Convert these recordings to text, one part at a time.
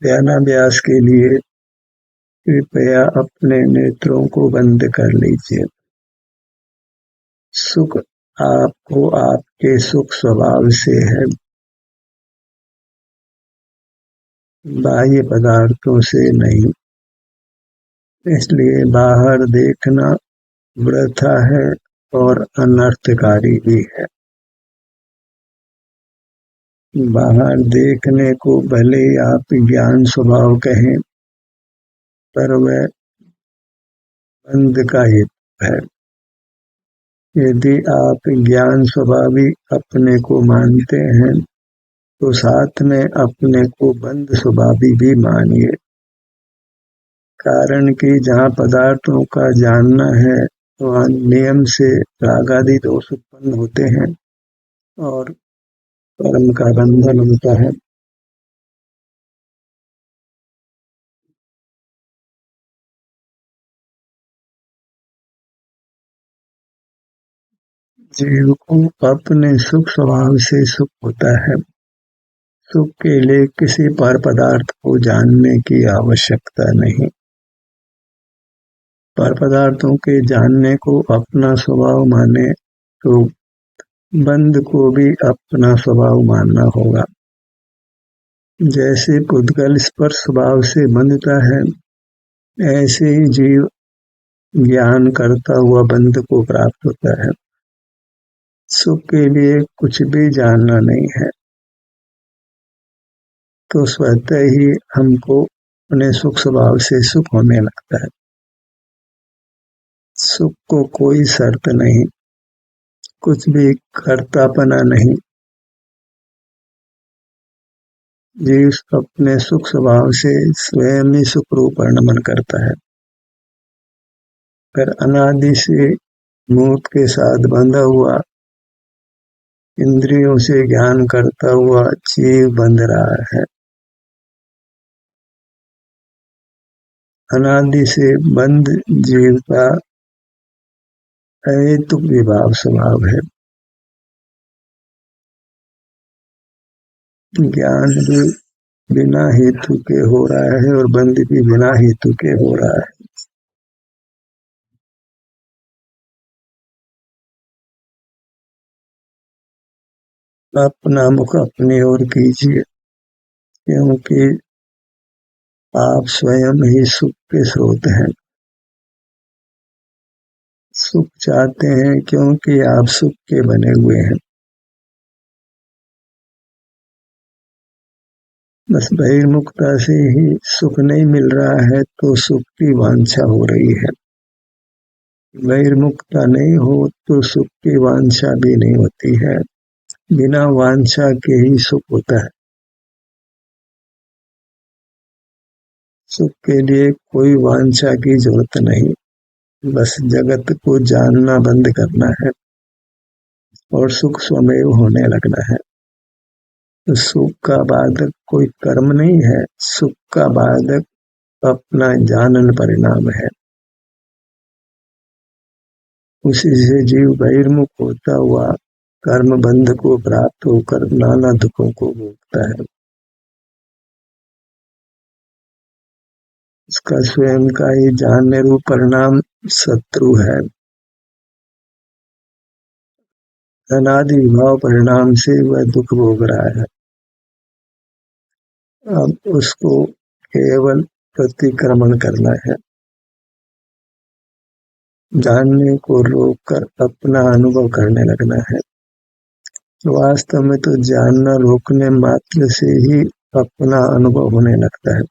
ध्यानाभ्यास के लिए कृपया अपने नेत्रों को बंद कर लीजिए। सुख आपको आपके सुख स्वभाव से है, बाह्य पदार्थों से नहीं। इसलिए बाहर देखना वृथा है और अनर्थकारी भी है। बाहर देखने को भले ही आप ज्ञान स्वभाव कहें, पर वह बंध का हेतु है। यदि आप ज्ञान स्वभावी अपने को मानते हैं तो साथ में अपने को बंध स्वभावी भी मानिए। कारण कि जहाँ पदार्थों का जानना है वहाँ नियम से राग आदि दोष उत्पन्न होते हैं और कर्म का बंधन होता है। जीव को अपने सुख स्वभाव से सुख होता है। सुख के लिए किसी पर पदार्थ को जानने की आवश्यकता नहीं। पर पदार्थों के जानने को अपना स्वभाव माने तो बंध को भी अपना स्वभाव मानना होगा। जैसे पुद्गल स्पर्श स्वभाव से बंधता है, ऐसे ही जीव ज्ञान करता हुआ बंध को प्राप्त होता है। सुख के लिए कुछ भी जानना नहीं है तो स्वतः ही हमको अपने सुख स्वभाव से सुख होने लगता है। सुख को कोई शर्त नहीं, कुछ भी कर्तापना नहीं। जीव अपने सुख स्वभाव से स्वयं ही सुख रूप वर्णन करता है। पर अनादि से मूर्त के साथ बंधा हुआ इंद्रियों से ज्ञान करता हुआ जीव बंध रहा है। अनादि से बंध जीव का अहेतुक विभाव स्वभाव है। ज्ञान भी बिना हेतु के हो रहा है और बंध भी बिना हेतु के हो रहा है। अपना मुख अपनी ओर कीजिए, क्योंकि आप स्वयं ही सुख के स्रोत हैं। सुख चाहते हैं क्योंकि आप सुख के बने हुए हैं। बस बहिर्मुखता से ही सुख नहीं मिल रहा है तो सुख की वांछा हो रही है। बहिर्मुखता नहीं हो तो सुख की वांछा भी नहीं होती है। बिना वांछा के ही सुख होता है। सुख के लिए कोई वांछा की जरूरत नहीं, बस जगत को जानना बंद करना है और सुख स्वमेव होने लगना है। तो सुख का बाधक कोई कर्म नहीं है, सुख का बाधक अपना जानन परिणाम है। उसी से जीव बहिर्मुख होता हुआ कर्म बंध को प्राप्त होकर नाना दुखों को भोगता है। उसका स्वयं का ही जानने रूप परिणाम शत्रु है। अनादि विभाव परिणाम से वह दुख भोग रहा है। अब उसको केवल प्रतिक्रमण करना है, जानने को रोककर अपना अनुभव करने लगना है। वास्तव में तो जानना रोकने मात्र से ही अपना अनुभव होने लगता है।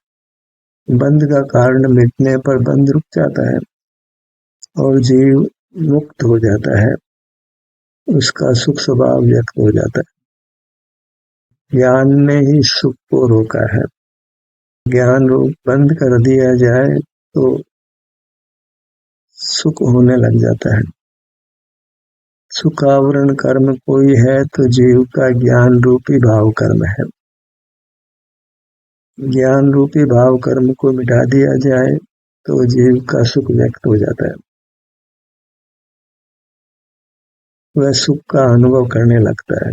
बंध का कारण मिटने पर बंध रुक जाता है और जीव मुक्त हो जाता है। उसका सुख स्वभाव व्यक्त हो जाता है। ज्ञान ने ही सुख को रोका है। ज्ञान रूप बंद कर दिया जाए तो सुख होने लग जाता है। सुखावरण कर्म कोई है तो जीव का ज्ञान रूपी भाव कर्म है। ज्ञान रूपी भाव कर्म को मिटा दिया जाए तो जीव का सुख व्यक्त हो जाता है। वह सुख का अनुभव करने लगता है।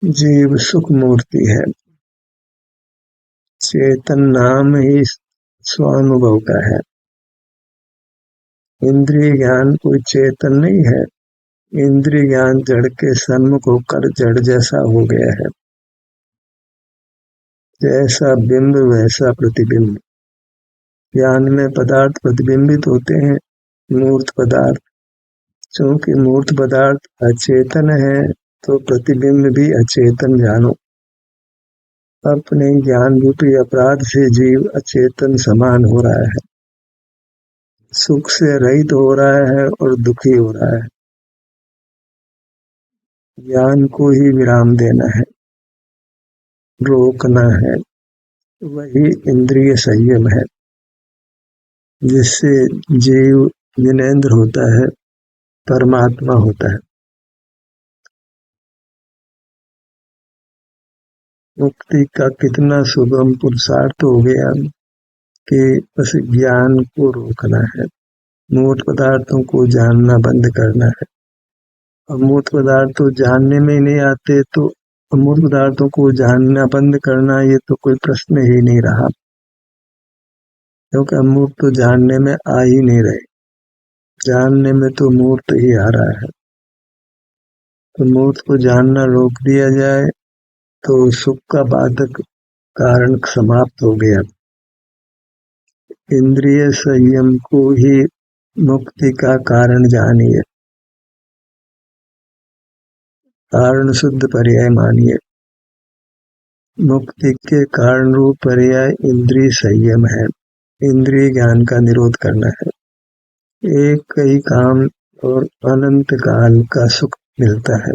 जीव सुख मूर्ति है। चेतन नाम ही स्वानुभव का है। इंद्रिय ज्ञान कोई चेतन नहीं है। इंद्रिय ज्ञान जड़ के सन्मुख होकर जड़ जैसा हो गया है। जैसा बिंब वैसा प्रतिबिंब। ज्ञान में पदार्थ प्रतिबिंबित होते हैं, मूर्त पदार्थ। क्योंकि मूर्त पदार्थ अचेतन है तो प्रतिबिंब भी अचेतन जानो। अपने ज्ञान रूपी अपराध से जीव अचेतन समान हो रहा है, सुख से रहित हो रहा है और दुखी हो रहा है। ज्ञान को ही विराम देना है, रोकना है। वही इंद्रिय संयम है जिससे जीव जिनेंद्र होता है, परमात्मा होता है। मुक्ति का कितना सुगम पुरुषार्थ हो गया कि बस ज्ञान को रोकना है, मूर्त पदार्थों को जानना बंद करना है। अमूर्त पदार्थ तो जानने में ही नहीं आते, तो अमूर्त पदार्थों को जानना बंद करना ये तो कोई प्रश्न ही नहीं रहा, क्योंकि अमूर्त तो जानने में आ ही नहीं रहे। जानने में तो मूर्त ही आ रहा है। तो मूर्त को जानना रोक दिया जाए तो सुख का बाधक कारण समाप्त हो गया। इंद्रिय संयम को ही मुक्ति का कारण जानिए, कारण शुद्ध पर्याय मानिए। मुक्ति के कारण रूप पर्याय इंद्रिय संयम है। इंद्रिय ज्ञान का निरोध करना है। एक ही काम और अनंत काल का सुख मिलता है,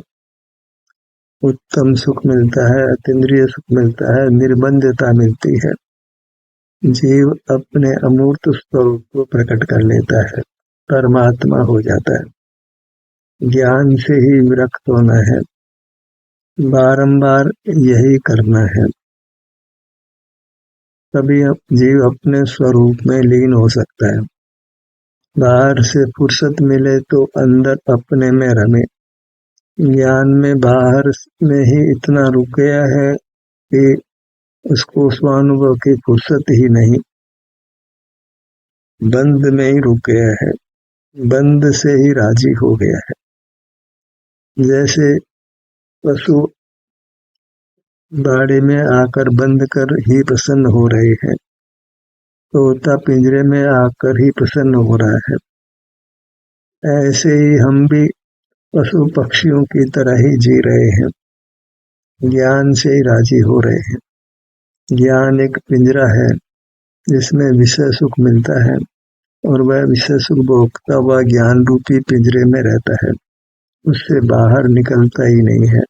उत्तम सुख मिलता है, अतीन्द्रिय सुख मिलता है, निर्बंधता मिलती है। जीव अपने अमूर्त स्वरूप को प्रकट कर लेता है, परमात्मा हो जाता है। ज्ञान से ही विरक्त होना है, बारंबार यही करना है, तभी जीव अपने स्वरूप में लीन हो सकता है। बाहर से फुर्सत मिले तो अंदर अपने में रमे। ज्ञान में बाहर में ही इतना रुक गया है कि उसको स्वानुभव की फुर्सत ही नहीं, बंद में ही रुक गया है, बंद से ही राजी हो गया है। जैसे पशु बाड़े में आकर बंद कर ही प्रसन्न हो रहे हैं, तोता पिंजरे में आकर ही प्रसन्न हो रहा है। ऐसे ही हम भी पशु पक्षियों की तरह ही जी रहे हैं, ज्ञान से ही राजी हो रहे हैं। ज्ञान एक पिंजरा है जिसमें विषय सुख मिलता है और वह विषय सुख भोगता हुआ ज्ञान रूपी पिंजरे में रहता है, उससे बाहर निकलता ही नहीं है।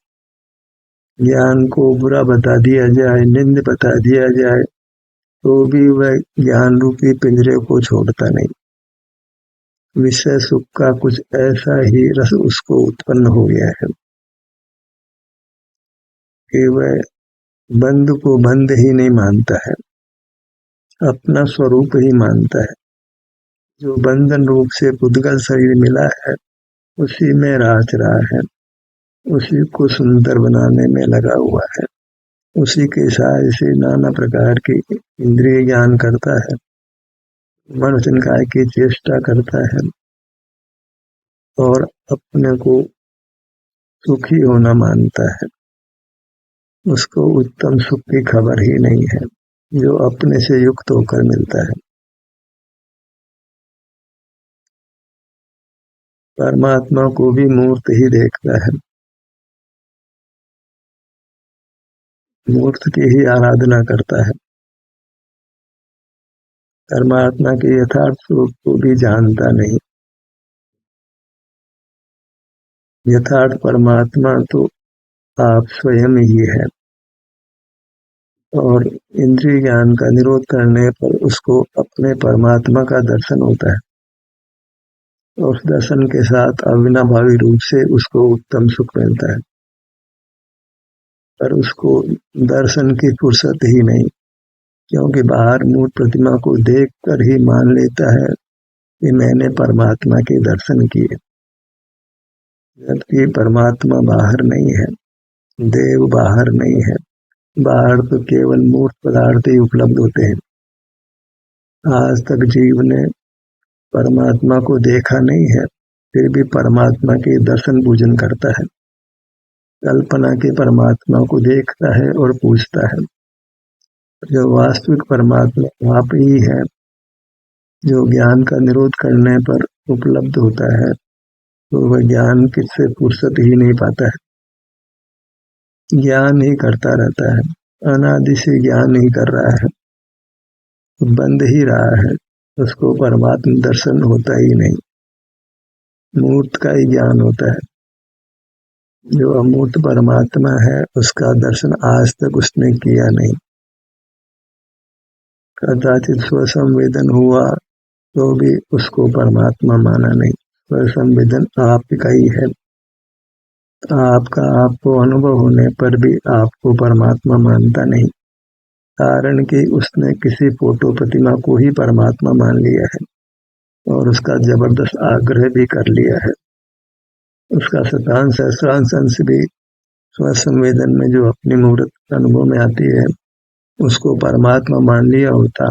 ज्ञान को बुरा बता दिया जाए, निंद बता दिया जाए, तो भी वह ज्ञान रूपी पिंजरे को छोड़ता नहीं। विषय सुख का कुछ ऐसा ही रस उसको उत्पन्न हो गया है कि वह बंद को बंद ही नहीं मानता है, अपना स्वरूप ही मानता है। जो बंधन रूप से पुद्गल शरीर मिला है उसी में राज रहा है, उसी को सुंदर बनाने में लगा हुआ है, उसी के सहाय से नाना प्रकार की इंद्रिय ज्ञान करता है, मनुष्य निकाय की चेष्टा करता है और अपने को सुखी होना मानता है। उसको उत्तम सुख की खबर ही नहीं है जो अपने से युक्त होकर मिलता है। परमात्मा को भी मूर्त ही देखता है, मूर्त की ही आराधना करता है। परमात्मा के यथार्थ स्वरूप को भी जानता नहीं। यथार्थ परमात्मा तो आप स्वयं ही है और इंद्रिय ज्ञान का निरोध करने पर उसको अपने परमात्मा का दर्शन होता है। उस दर्शन के साथ अविनाभावी रूप से उसको उत्तम सुख मिलता है, पर उसको दर्शन की फुर्सत ही नहीं, क्योंकि बाहर मूर्त प्रतिमा को देखकर ही मान लेता है कि मैंने परमात्मा के दर्शन किए, जबकि परमात्मा बाहर नहीं है, देव बाहर नहीं है, बाहर तो केवल मूर्त पदार्थ ही उपलब्ध होते हैं। आज तक जीव ने परमात्मा को देखा नहीं है, फिर भी परमात्मा के दर्शन पूजन करता है, कल्पना के परमात्मा को देखता है और पूजता है। जो वास्तविक परमात्मा आप ही है, जो ज्ञान का निरोध करने पर उपलब्ध होता है, तो वह ज्ञान किससे फुर्सत ही नहीं पाता है, ज्ञान ही करता रहता है, अनादि से ज्ञान ही कर रहा है, बंद ही रहा है, उसको परमात्मा दर्शन होता ही नहीं, मूर्त का ही ज्ञान होता है। जो अमूर्त परमात्मा है उसका दर्शन आज तक उसने किया नहीं। कदाचित स्वसंवेदन हुआ तो भी उसको परमात्मा माना नहीं। स्वसंवेदन आपका ही है, आपका आपको अनुभव होने पर भी आपको परमात्मा मानता नहीं, कारण कि उसने किसी फोटो प्रतिमा को ही परमात्मा मान लिया है और उसका जबरदस्त आग्रह भी कर लिया है। उसका शतांश सहस्रांश अंश भी स्वसंवेदन में जो अपनी मूर्त अनुभव में आती है उसको परमात्मा मान लिया होता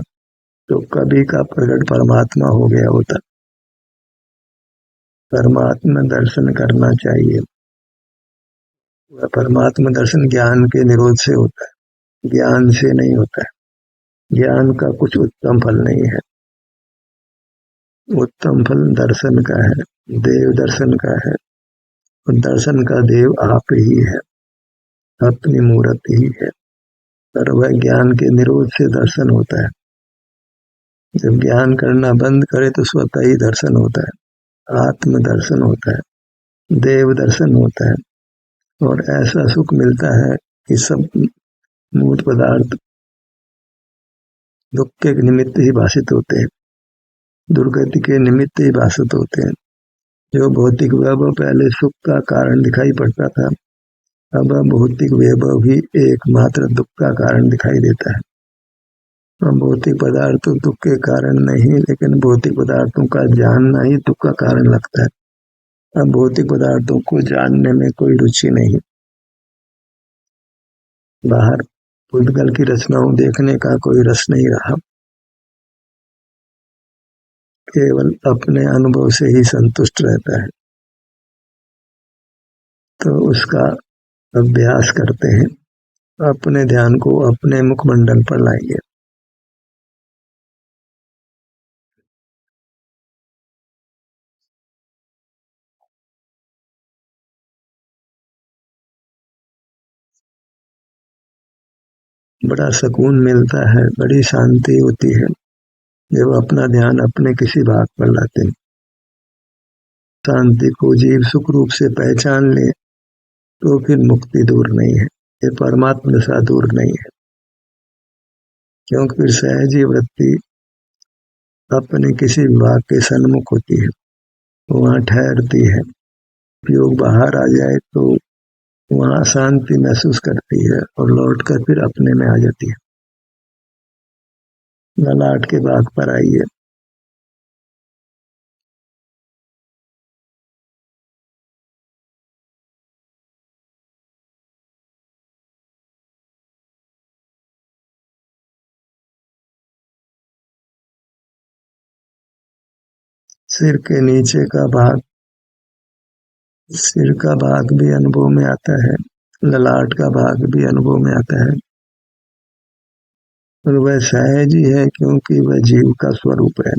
तो कभी का प्रकट परमात्मा हो गया होता। परमात्मा दर्शन करना चाहिए, वह परमात्मा दर्शन ज्ञान के निरोध से होता है, ज्ञान से नहीं होता है। ज्ञान का कुछ उत्तम फल नहीं है, उत्तम फल दर्शन का है, देव दर्शन का है, और दर्शन का देव आप ही है, अपनी मूर्त ही है, पर वह ज्ञान के निरोध से दर्शन होता है। जब ज्ञान करना बंद करे तो स्वतः ही दर्शन होता है, आत्म दर्शन होता है, देव दर्शन होता है, और ऐसा सुख मिलता है कि सब मूर्त पदार्थ दुख के निमित्त ही भाषित होते हैं, दुर्गति के निमित्त ही भाषित होते हैं। जो भौतिक वैभव पहले सुख का कारण दिखाई पड़ता था, अब भौतिक वैभव भी एकमात्र दुख का कारण दिखाई देता है। भौतिक पदार्थ दुख के कारण नहीं, लेकिन भौतिक पदार्थों का जानना ही दुख का कारण लगता है। अब भौतिक पदार्थों को जानने में कोई रुचि नहीं, बाहर पुद्गल की रचनाओं देखने का कोई रस नहीं रहा, केवल अपने अनुभव से ही संतुष्ट रहता है। तो उसका अभ्यास करते हैं, अपने ध्यान को अपने मुखमंडल पर लाइए। बड़ा सुकून मिलता है, बड़ी शांति होती है जब अपना ध्यान अपने किसी भाग पर लाते हैं। शांति को जीव सुख रूप से पहचान ले तो फिर मुक्ति दूर नहीं है, ये परमात्मा दशा दूर नहीं है, क्योंकि फिर सहजी वृत्ति अपने किसी विभाग के सन्मुख होती है, वहाँ ठहरती है। उपयोग बाहर आ जाए तो वहाँ शांति महसूस करती है और लौटकर फिर अपने में आ जाती है। ललाट के भाग पर आइए। सिर के नीचे का भाग, सिर का भाग भी अनुभव में आता है, ललाट का भाग भी अनुभव में आता है, और वह सहज ही है क्योंकि वह जीव का स्वरूप है।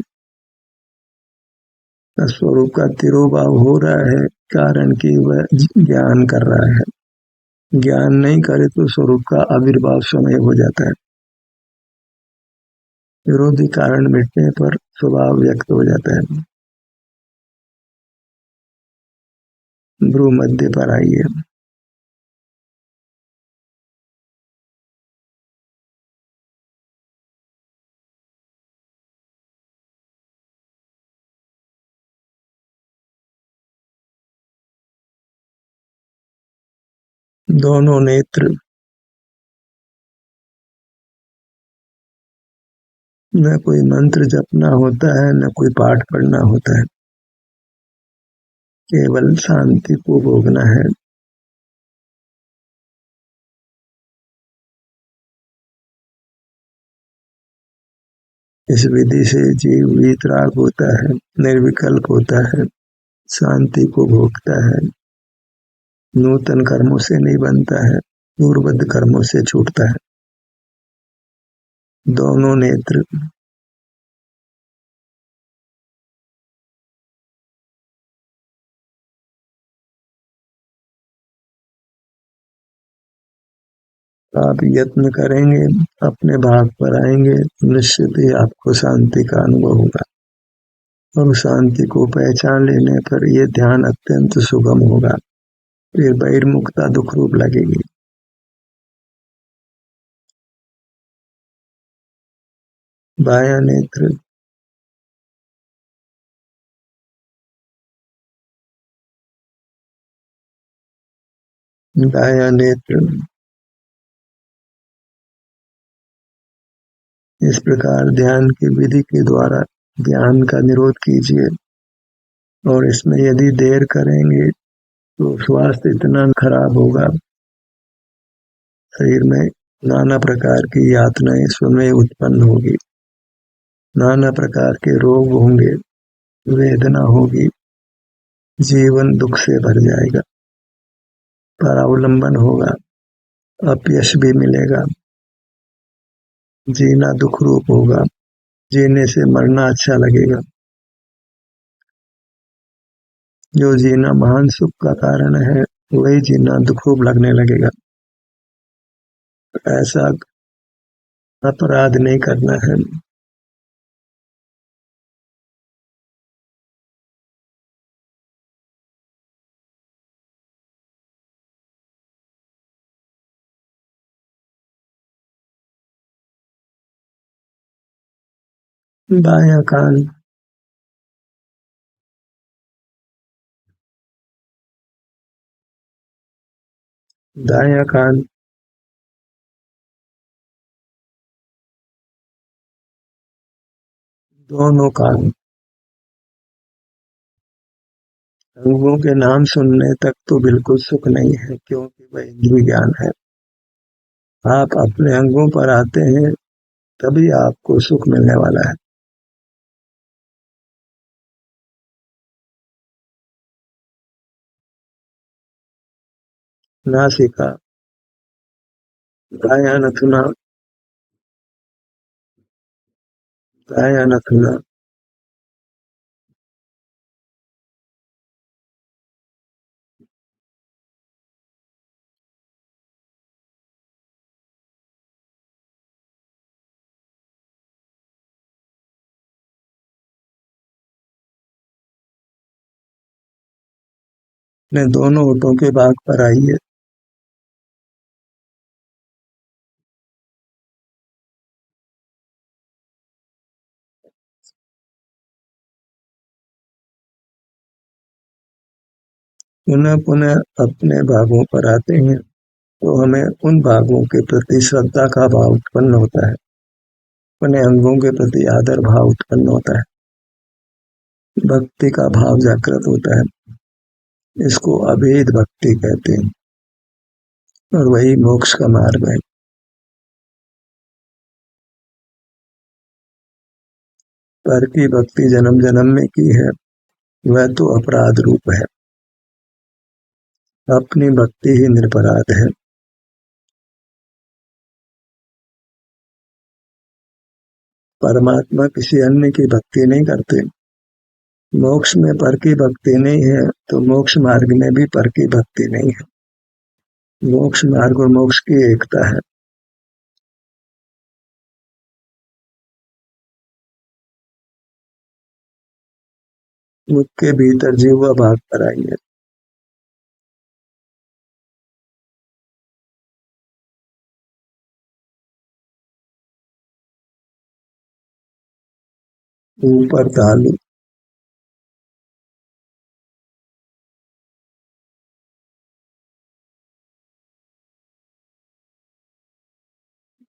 स्वरूप का तिरोभाव हो रहा है कारण कि वह ज्ञान कर रहा है, ज्ञान नहीं करे तो स्वरूप का आविर्भाव समय हो जाता है। विरोधी कारण मिटने पर स्वभाव व्यक्त हो जाता है। भ्रू मध्य पर आइए। दोनों नेत्र, न कोई मंत्र जपना होता है न कोई पाठ पढ़ना होता है, केवल शांति को भोगना है। इस विधि से जीव वीतराग होता है, निर्विकल्प होता है, शांति को भोगता है, नूतन कर्मों से नहीं बनता है, पूर्वबद्ध कर्मों से छूटता है। दोनों नेत्र आप यत्न करेंगे, अपने भाग पर आएंगे, निश्चित ही आपको शांति का अनुभव होगा और शांति को पहचान लेने पर यह ध्यान अत्यंत सुगम होगा। फिर बहिर्मुखता दुख रूप लगेगी। बायां नेत्र दायां नेत्र इस प्रकार ध्यान की विधि के द्वारा ज्ञान का निरोध कीजिए और इसमें यदि देर करेंगे तो स्वास्थ्य इतना खराब होगा, शरीर में नाना प्रकार की यातनाएं स्वयं उत्पन्न होगी, नाना प्रकार के रोग होंगे, वेदना होगी, जीवन दुख से भर जाएगा, परावलंबन होगा, अपयश भी मिलेगा, जीना दुख रूप होगा, जीने से मरना अच्छा लगेगा। जो जीना महान सुख का कारण है वही जीना दुख रूप लगने लगेगा। ऐसा अपराध नहीं करना है। बायां कान दायां कान दोनों कान अंगों के नाम सुनने तक तो बिल्कुल सुख नहीं है, क्योंकि वह इंद्रिय ज्ञान है। आप अपने अंगों पर आते हैं तभी आपको सुख मिलने वाला है। नासिका दायां नथुना दायां नथुना ने दोनों होठों के भाग पर आइए। पुनः पुनः अपने भागों पर आते हैं तो हमें उन भागों के प्रति श्रद्धा का भाव उत्पन्न होता है, अपने अंगों के प्रति आदर भाव उत्पन्न होता है, भक्ति का भाव जागृत होता है। इसको अभेद भक्ति कहते हैं और वही मोक्ष का मार्ग है। पर की भक्ति जन्म जन्म में की है वह तो अपराध रूप है, अपनी भक्ति ही निरपराध है। परमात्मा किसी अन्य की भक्ति नहीं करते। मोक्ष में पर की भक्ति नहीं है तो मोक्ष मार्ग में भी पर की भक्ति नहीं है। मोक्ष मार्ग और मोक्ष की एकता है। मुख के भीतर जीवा भाग पर आइए। ऊपर तालु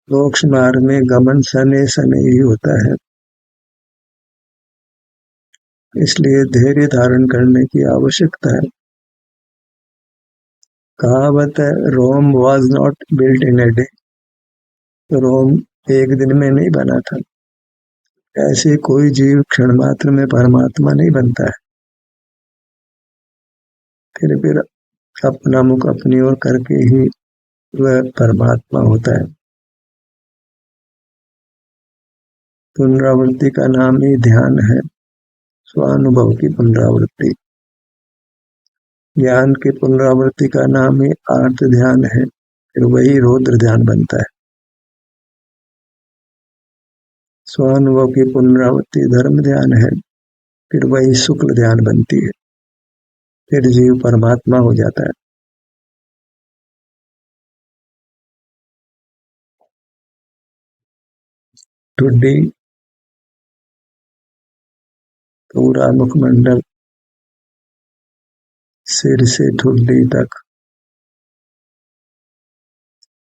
मोक्ष मार्ग में गमन सने सने ही होता है, इसलिए धैर्य धारण करने की आवश्यकता है। कहावत है, Rome was not built in a day. Rome एक दिन में नहीं बना था, ऐसे कोई जीव क्षण मात्र में परमात्मा नहीं बनता है। फिर अपना मुख अपनी ओर करके ही वह परमात्मा होता है। पुनरावृत्ति का नाम ही ध्यान है, स्वानुभव की पुनरावृत्ति। ज्ञान की पुनरावृत्ति का नाम ही आर्त ध्यान है, फिर वही रौद्र ध्यान बनता है। स्वानुभव की पुनरावृत्ति धर्म ध्यान है, फिर वही शुक्ल ध्यान बनती है। फिर जीव परमात्मा हो जाता है। ठुड्डी, पूरा मुखमंडल सिर से ठुड्डी तक,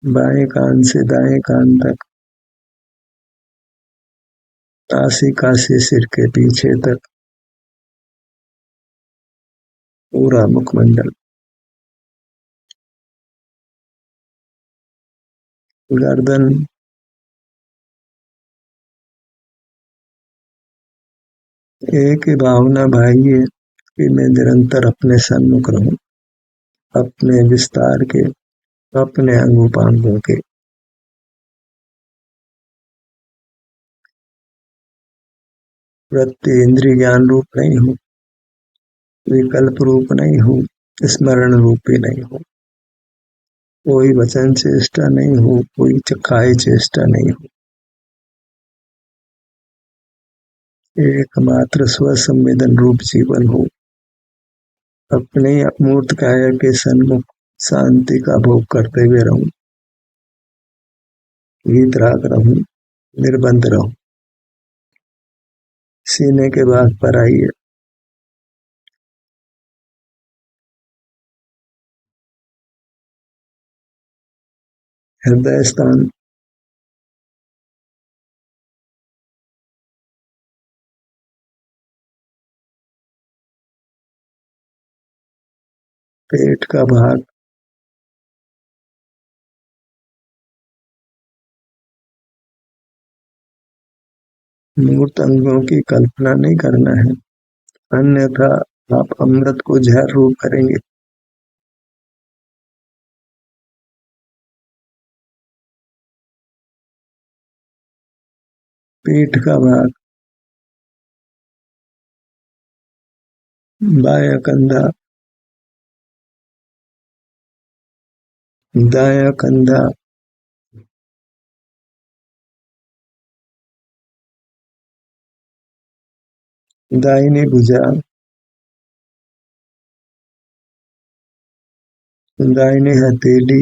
बाएं कान से दाएं कान तक, नासिका से सिर के पीछे तक, पूरा मुखमंडल। गर्दन, एक ही भावना भाई है कि मैं निरंतर अपने सन्मुख रहूं, अपने विस्तार के, अपने अंगोपांगों के। वृत्ति इंद्रिय ज्ञान रूप नहीं हो, विकल्प रूप नहीं हो, स्मरण रूप भी नहीं हो, कोई वचन चेष्टा नहीं हो, कोई चखाई चेष्टा नहीं हो, एकमात्र स्वसंवेदन रूप जीवन हो। अपने अमूर्त काया के सन्मुख शांति का भोग करते हुए रहूं, वीतराग रहूं, निर्बंध रहूं। सीने के भाग पर आइए। हृदय स्थान, पेट का भाग, मूर्त अंगों की कल्पना नहीं करना है, अन्यथा आप अमृत को जहर रूप करेंगे। पीठ का भाग, बायां कंधा, दायां कंधा, दाहिनी भुजा, दाहिनी हथेली,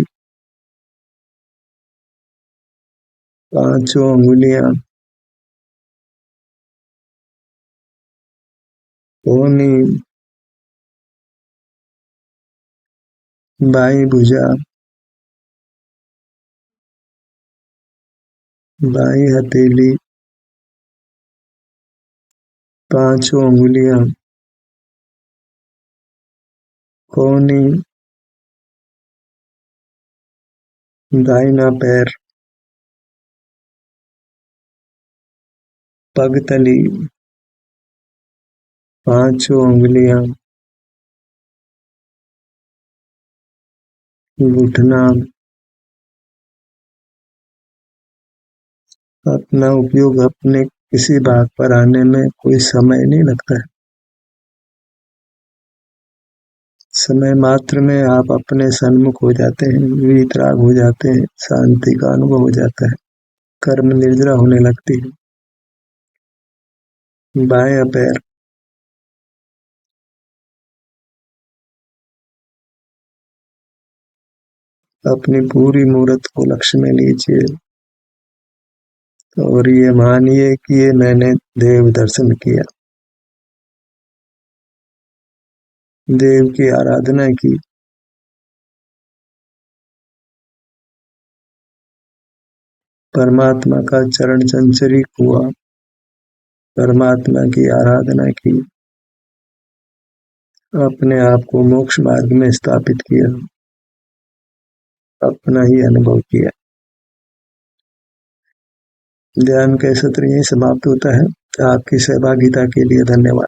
पांचों उंगलियां, कोहनी, बाईं भुजा, बाईं हथेली, पांचों उंगलियां, कोहनी, दाहिना पैर, पगतली, पांचों उंगलियां, घुटना। अपना उपयोग अपने किसी भाग पर आने में कोई समय नहीं लगता है। समय मात्र में आप अपने सन्मुख हो जाते हैं, वीतराग हो जाते हैं, शांति का अनुभव हो जाता है, कर्म निर्जरा होने लगती है। बायां पैर, अपनी पूरी मूर्त को लक्ष्य में लीजिए और ये मानिए कि ये मैंने देव दर्शन किया, देव की आराधना की, परमात्मा का चरण चंचरित हुआ, परमात्मा की आराधना की, अपने आप को मोक्ष मार्ग में स्थापित किया, अपना ही अनुभव किया। ध्यान का सत्र यहीं समाप्त होता है। आपकी सहभागिता के लिए धन्यवाद।